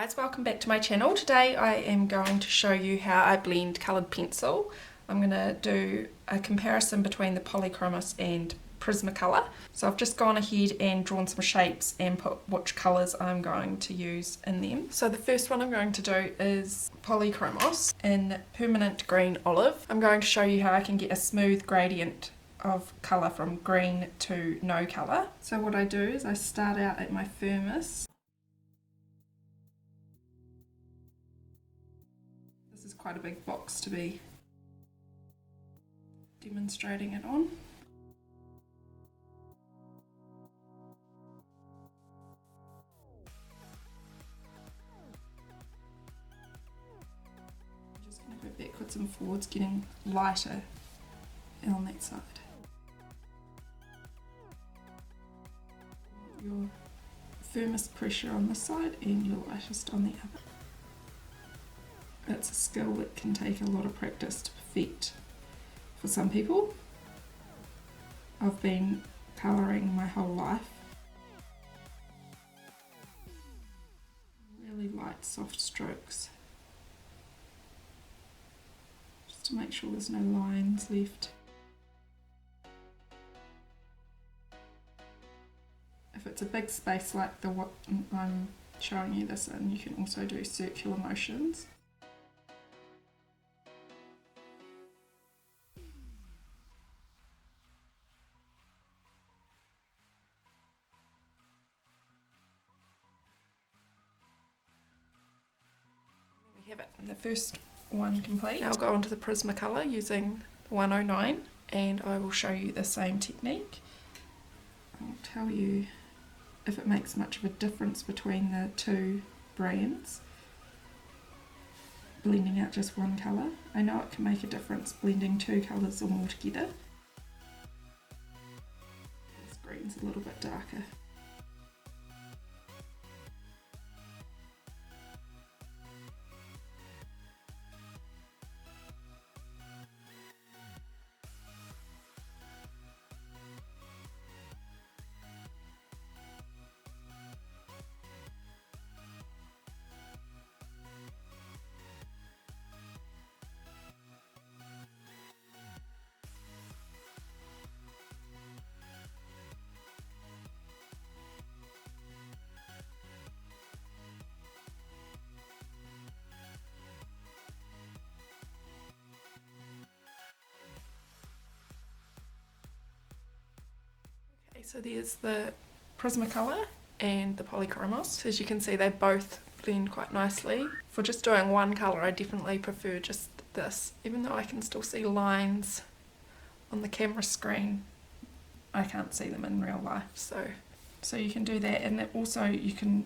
Guys, welcome back to my channel. Today I am going to show you how I blend coloured pencil. I'm going to do a comparison between the Polychromos and Prismacolor. So I've just gone ahead and drawn some shapes and put which colours I'm going to use in them. So the first one I'm going to do is Polychromos in Permanent Green Olive. I'm going to show you how I can get a smooth gradient of colour from green to no colour. So what I do is I start out at my firmest. This is quite a big box to be demonstrating it on. I'm just going to go backwards and forwards, getting lighter on that side. Your firmest pressure on this side and your lightest on the other. It's a skill that can take a lot of practice to perfect for some people. I've been colouring my whole life. Really light, soft strokes. Just to make sure there's no lines left. If it's a big space like the what I'm showing you this in, you can also do circular motions. We have it, the first one complete. Now I'll go on to the Prismacolor using 109 and I will show you the same technique. I'll tell you if it makes much of a difference between the two brands. Blending out just one colour. I know it can make a difference blending two colours or more together. This green's a little bit darker. So there's the Prismacolor and the Polychromos. As you can see, they both blend quite nicely. For just doing one colour, I definitely prefer just this. Even though I can still see lines on the camera screen, I can't see them in real life. So you can do that, and also you can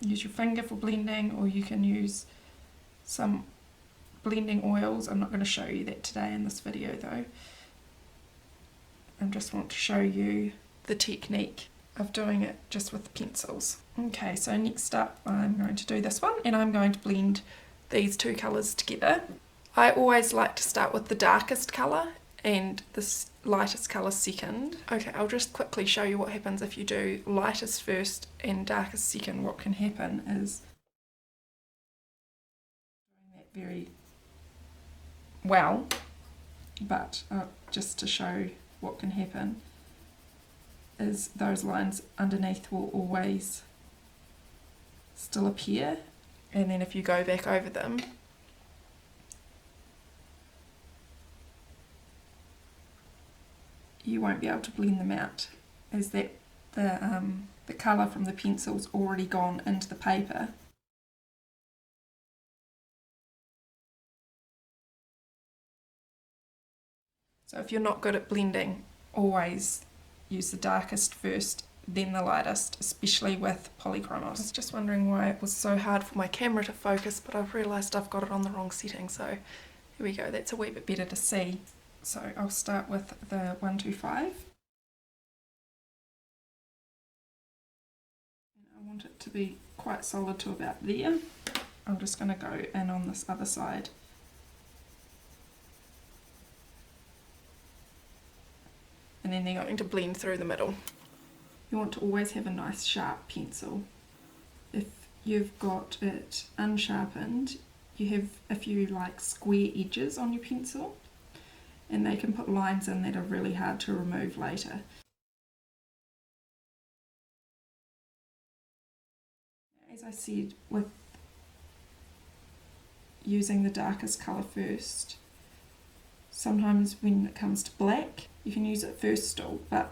use your finger for blending, or you can use some blending oils. I'm not going to show you that today in this video though. I just want to show you the technique of doing it just with pencils. Okay, so next up I'm going to do this one and I'm going to blend these two colours together. I always like to start with the darkest colour and the lightest colour second. Okay, I'll just quickly show you what happens if you do lightest first and darkest second. What can happen is doing that very well, but just to show what can happen is those lines underneath will always still appear, and then if you go back over them, you won't be able to blend them out, as that the colour from the pencil's already gone into the paper. So if you're not good at blending, always use the darkest first, then the lightest, especially with Polychromos. I was just wondering why it was so hard for my camera to focus, but I've realised I've got it on the wrong setting, so here we go, that's a wee bit better to see. So I'll start with the 125. I want it to be quite solid to about there. I'm just going to go in on this other side. And then they're going to blend through the middle. You want to always have a nice sharp pencil. If you've got it unsharpened, you have a few like square edges on your pencil, and they can put lines in that are really hard to remove later. As I said, with using the darkest colour first, sometimes when it comes to black, you can use it first still, but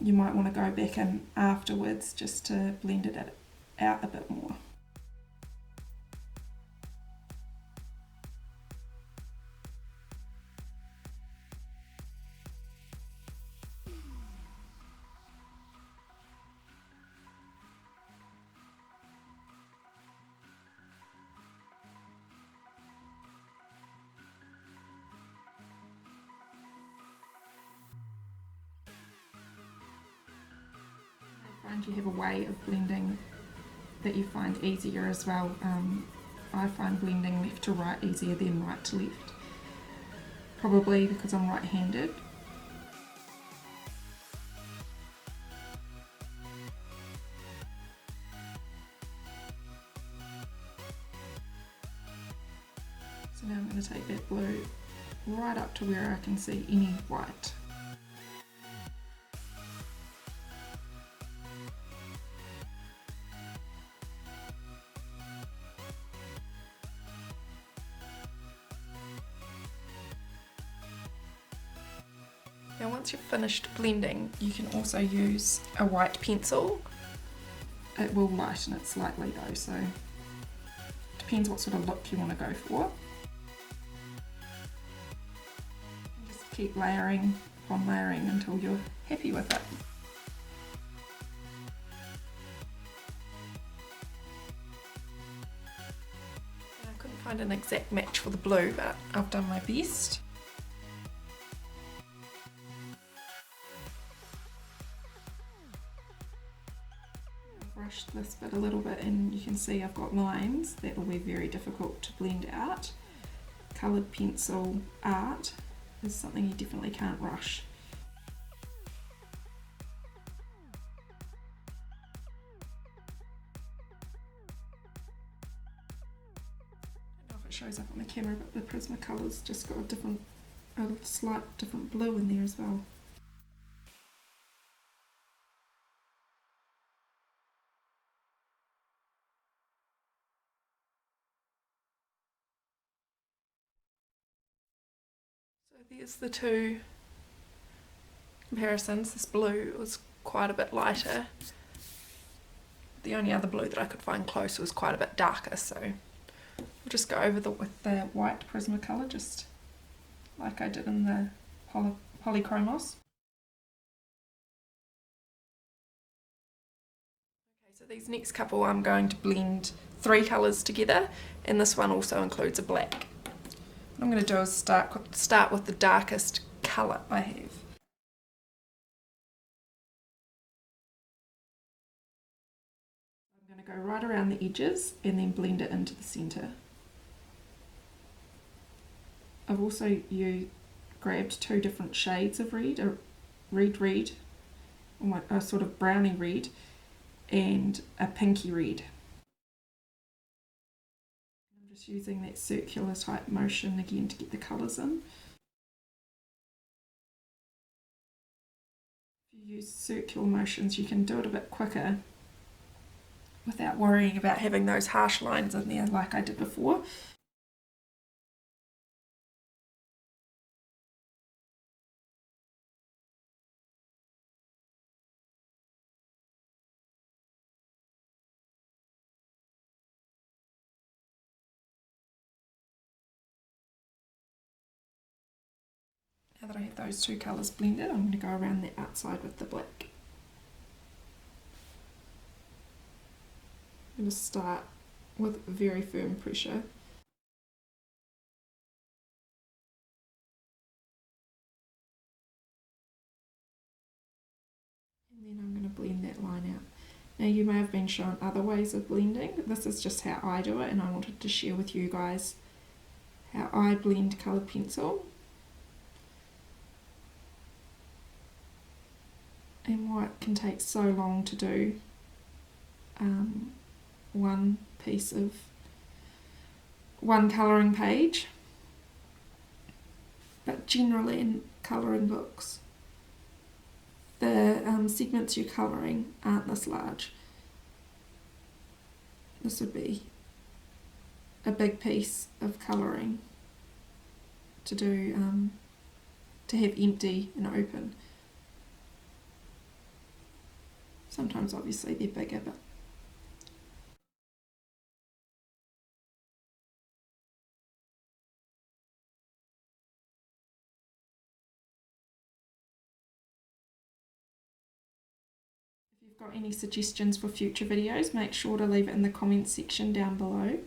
you might want to go back in afterwards just to blend it out a bit more. I find you have a way of blending that you find easier as well. I find blending left to right easier than right to left, probably because I'm right-handed. So now I'm going to take that blue right up to where I can see any white. Now once you've finished blending, you can also use a white pencil. It will lighten it slightly though, so depends what sort of look you want to go for. Just keep layering upon layering until you're happy with it. I couldn't find an exact match for the blue, but I've done my best. Brushed this bit a little bit and you can see I've got lines that will be very difficult to blend out. Coloured pencil art is something you definitely can't rush. I don't know if it shows up on the camera, but the Prismacolor's just got a slight different blue in there as well. So there's the two comparisons. This blue was quite a bit lighter. The only other blue that I could find close was quite a bit darker, so I'll just go over with the white Prismacolor, just like I did in the Polychromos. Okay, so these next couple I'm going to blend 3 colours together, and this one also includes a black. What I'm going to do is start with the darkest colour I have. I'm going to go right around the edges and then blend it into the centre. I've also grabbed 2 different shades of red, a red, a sort of browny red, and a pinky red. I'm just using that circular type motion again to get the colours in. If you use circular motions, you can do it a bit quicker without worrying about having those harsh lines in there like I did before. Now that I have those 2 colours blended, I'm going to go around the outside with the black. I'm going to start with very firm pressure. And then I'm going to blend that line out. Now you may have been shown other ways of blending. This is just how I do it, and I wanted to share with you guys how I blend coloured pencil and why it can take so long to do. one colouring page, but generally in colouring books the segments you're colouring aren't this large. This would be a big piece of colouring to do, to have empty and open. Sometimes obviously they're bigger, but if you've got any suggestions for future videos, make sure to leave it in the comments section down below.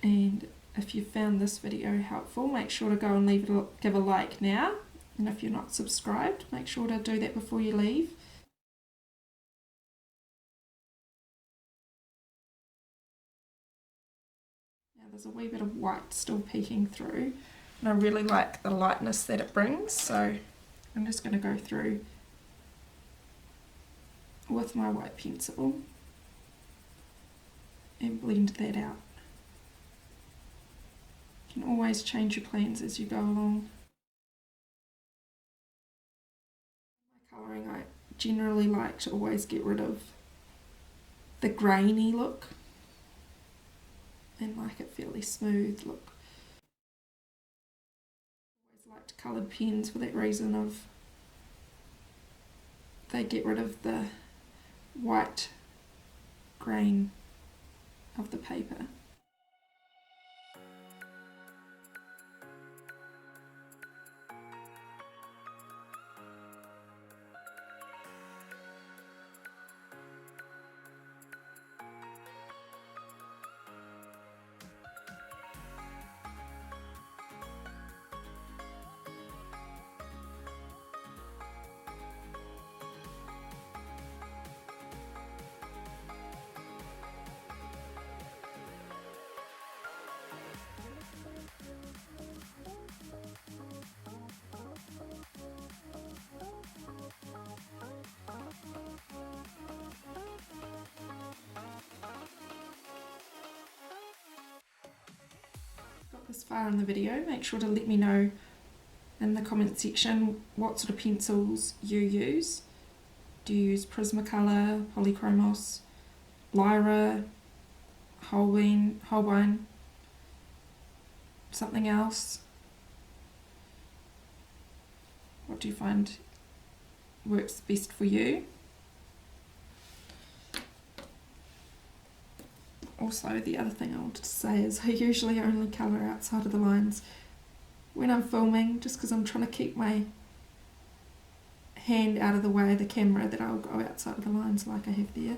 And if you found this video helpful, make sure to go and give a like now. And if you're not subscribed, make sure to do that before you leave. Now there's a wee bit of white still peeking through, and I really like the lightness that it brings, so I'm just going to go through with my white pencil and blend that out. You can always change your plans as you go along. My colouring, I generally like to always get rid of the grainy look and like it fairly smooth look. I always liked coloured pens for that reason of they get rid of the white grain of the paper. This far in the video, make sure to let me know in the comment section what sort of pencils you use. Do you use Prismacolor, Polychromos, Lyra, Holbein, something else? What do you find works best for you? Also, the other thing I wanted to say is I usually only colour outside of the lines when I'm filming, just because I'm trying to keep my hand out of the way of the camera, that I'll go outside of the lines like I have there.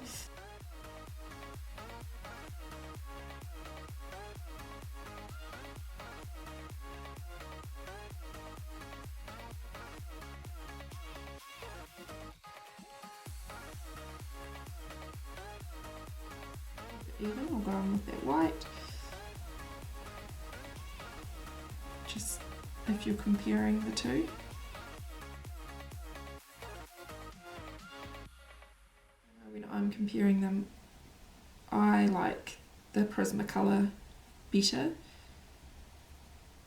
Even, I'll go on with that white. Just if you're comparing the two. When I'm comparing them, I like the Prismacolor better.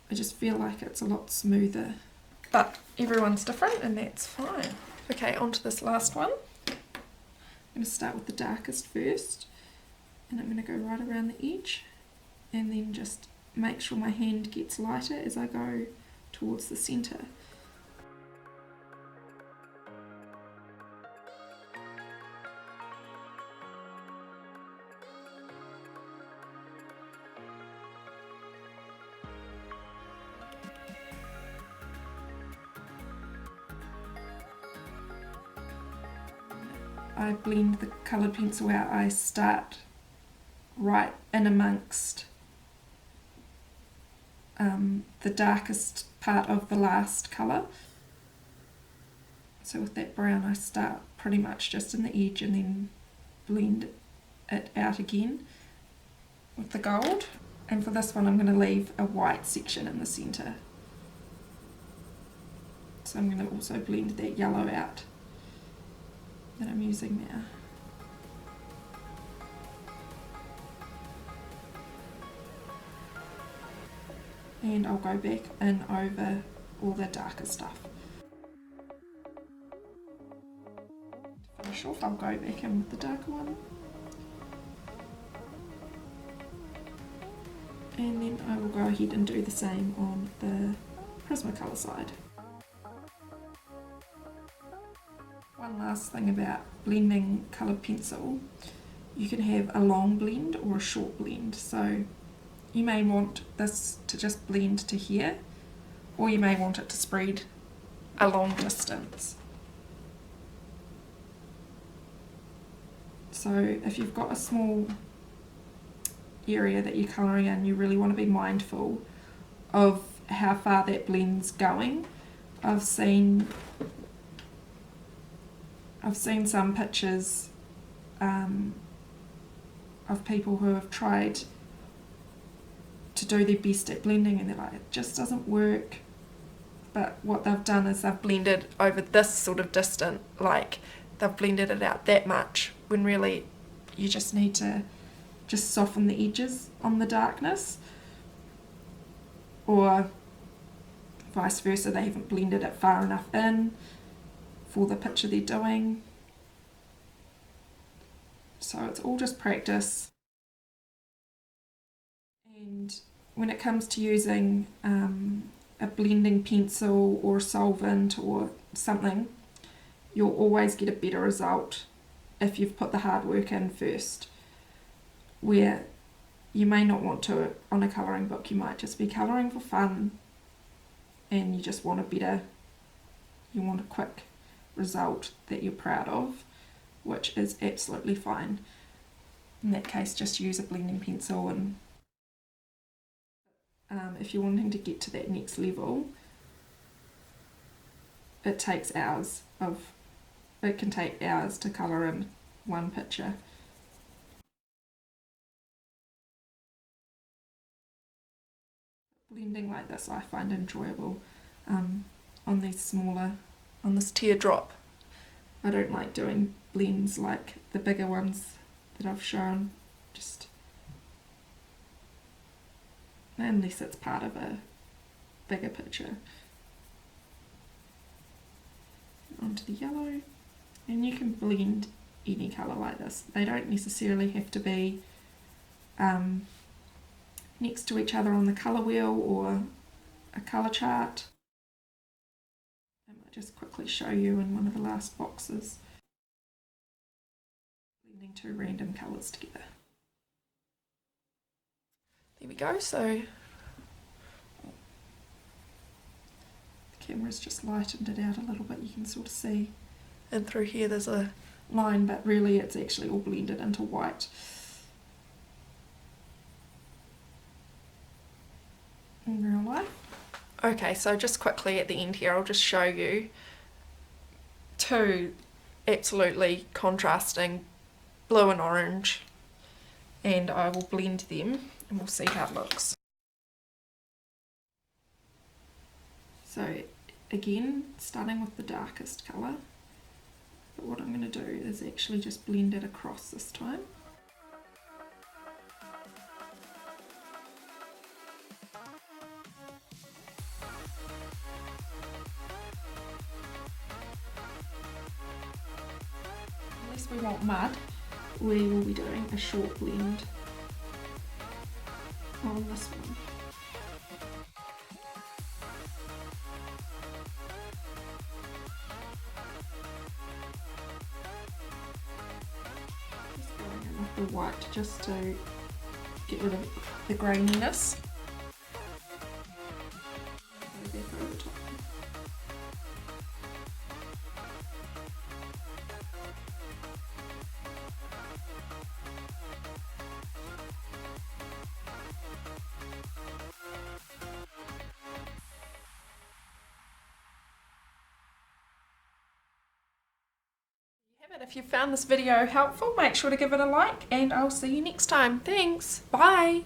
I just feel like it's a lot smoother. But everyone's different and that's fine. Okay, on to this last one. I'm going to start with the darkest first. And I'm going to go right around the edge and then just make sure my hand gets lighter as I go towards the centre. I blend the coloured pencil out. I start right in amongst the darkest part of the last colour. So with that brown I start pretty much just in the edge and then blend it out again with the gold. And for this one I'm going to leave a white section in the centre. So I'm going to also blend that yellow out. that I'm using there. And I'll go back in over all the darker stuff. To finish off, I'll go back in with the darker one. And then I will go ahead and do the same on the Prismacolor side. One last thing about blending coloured pencil, you can have a long blend or a short blend. So you may want this to just blend to here, or you may want it to spread a long distance. So if you've got a small area that you're colouring in, you really want to be mindful of how far that blend's going. I've seen some pictures of people who have tried to do their best at blending and they're like, it just doesn't work. But what they've done is they've blended over this sort of distance, like they've blended it out that much, when really you just need to just soften the edges on the darkness, or vice versa, they haven't blended it far enough in for the picture they're doing. So it's all just practice. And when it comes to using a blending pencil or a solvent or something, you'll always get a better result if you've put the hard work in first. Where you may not want to on a colouring book, you might just be colouring for fun and you just want you want a quick result that you're proud of, which is absolutely fine. In that case, just use a blending pencil. And if you're wanting to get to that next level, it can take hours to colour in one picture. Blending like this I find enjoyable on this teardrop. I don't like doing blends like the bigger ones that I've shown, just unless it's part of a bigger picture. Onto the yellow, and you can blend any colour like this. They don't necessarily have to be next to each other on the colour wheel or a colour chart. I might just quickly show you in one of the last boxes, blending two random colours together. There we go. So the camera's just lightened it out a little bit, you can sort of see, and through here there's a line, but really it's actually all blended into white. In real life. Okay, so just quickly at the end here, I'll just show you two absolutely contrasting blue and orange, and I will blend them and we'll see how it looks. So again, starting with the darkest colour, but what I'm going to do is actually just blend it across this time. Unless we want mud, we will be doing a short blend on this one. Just going in with the white just to get rid of the graininess. Go back over the top. If you found this video helpful, make sure to give it a like, and I'll see you next time. Thanks. Bye.